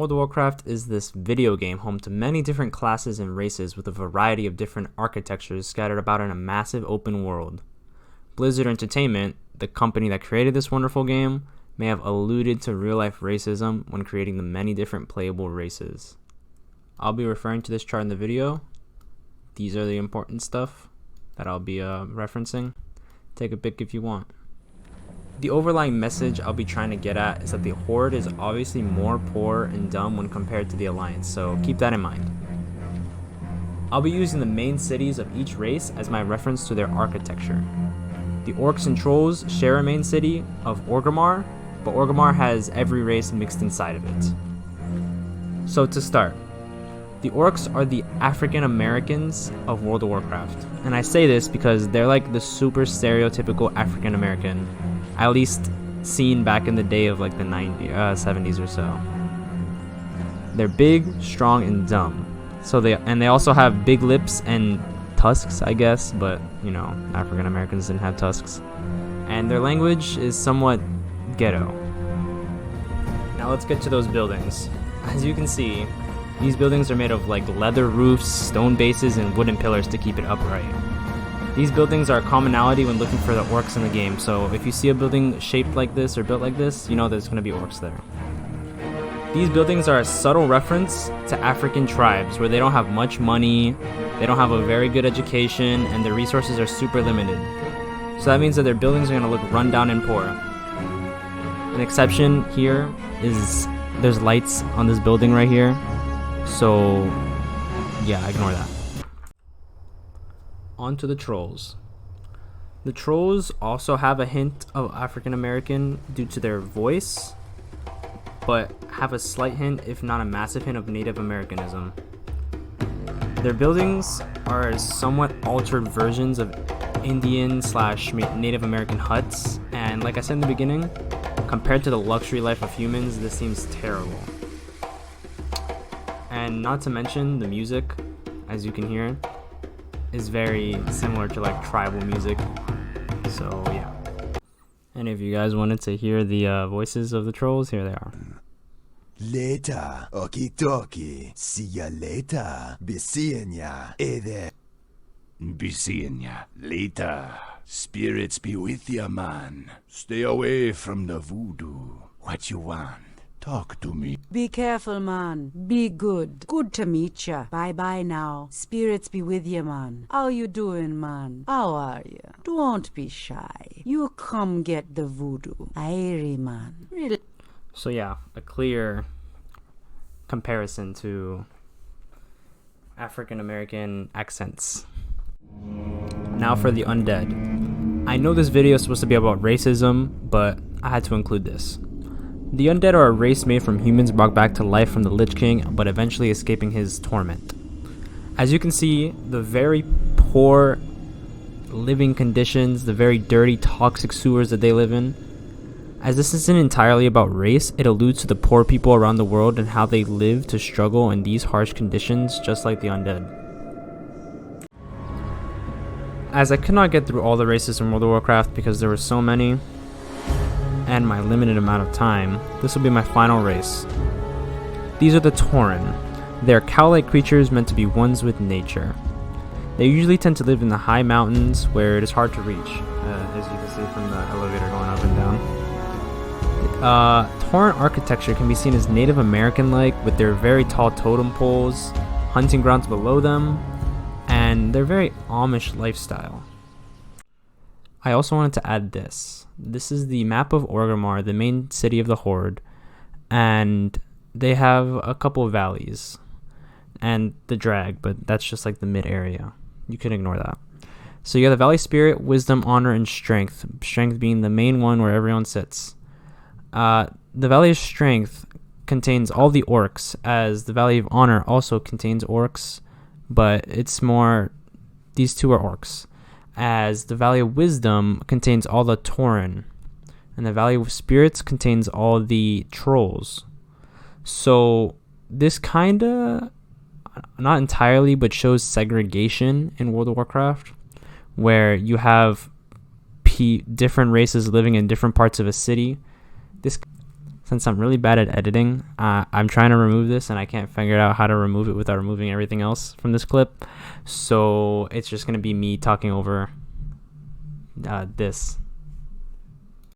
World of Warcraft is this video game home to many different classes and races with a variety of different architectures scattered about in a massive open world. Blizzard Entertainment, the company that created this wonderful game, may have alluded to real-life racism when creating the many different playable races. I'll be referring to this chart in the video. These are the important stuff that I'll be referencing. Take a pic if you want. The overlying message I'll be trying to get at is that the Horde is obviously more poor and dumb when compared to the Alliance, so keep that in mind. I'll be using the main cities of each race as my reference to their architecture. The Orcs and Trolls share a main city of Orgrimmar, but Orgrimmar has every race mixed inside of it. So to start, the Orcs are the African Americans of World of Warcraft, and I say this because they're like the super stereotypical African American, at least seen back in the day of like the 70s or so. They're big, strong, and dumb. They also have big lips and tusks, I guess, but you know, African Americans didn't have tusks. And their language is somewhat ghetto. Now let's get to those buildings. As you can see, these buildings are made of like leather roofs, stone bases, and wooden pillars to keep it upright. These buildings are a commonality when looking for the orcs in the game, so if you see a building shaped like this or built like this, you know there's going to be orcs there. These buildings are a subtle reference to African tribes where they don't have much money, they don't have a very good education, and their resources are super limited. So that means that their buildings are going to look run down and poor. An exception here is there's lights on this building right here, so yeah, ignore that. On to the Trolls. The Trolls also have a hint of African American due to their voice, but have a slight hint, if not a massive hint, of Native Americanism. Their buildings are somewhat altered versions of Indian/Native American huts, and like I said in the beginning, compared to the luxury life of humans, this seems terrible. And not to mention the music, as you can hear, is very similar to like tribal music, so yeah. And if you guys wanted to hear the voices of the Trolls, here they are. Later, okie dokie, see ya later, be seeing ya, there. Be seeing ya later. Spirits be with ya, man. Stay away from the voodoo. What you want? Talk to me. Be careful, man. Be good. Good to meet ya. Bye-bye now. Spirits be with ya, man. How you doing, man? How are ya? Don't be shy. You come get the voodoo. Airy, man. So yeah, a clear comparison to African American accents. Now for the Undead. I know this video is supposed to be about racism, but I had to include this. The Undead are a race made from humans brought back to life from the Lich King, but eventually escaping his torment. As you can see, the very poor living conditions, the very dirty, toxic sewers that they live in. As this isn't entirely about race, it alludes to the poor people around the world and how they live to struggle in these harsh conditions, just like the Undead. As I could not get through all the races in World of Warcraft because there were so many, and my limited amount of time, this will be my final race. These are the Tauren. They are cow-like creatures meant to be ones with nature. They usually tend to live in the high mountains where it is hard to reach, as you can see from the elevator going up and down. Tauren architecture can be seen as Native American-like, with their very tall totem poles, hunting grounds below them, and their very Amish lifestyle. I also wanted to add this. This is the map of Orgrimmar, the main city of the Horde, and they have a couple of valleys and the drag, but that's just like the mid area. You can ignore that. So you have the Valley Spirit, Wisdom, Honor, and Strength. Strength being the main one where everyone sits. The Valley of Strength contains all the orcs, as the Valley of Honor also contains orcs, but it's more, these two are orcs. As the Valley of Wisdom contains all the Tauren, and the Valley of Spirits contains all the Trolls. So this kinda, not entirely, but shows segregation in World of Warcraft, where you have different races living in different parts of a city. since I'm really bad at editing, I'm trying to remove this and I can't figure out how to remove it without removing everything else from this clip. So it's just going to be me talking over this.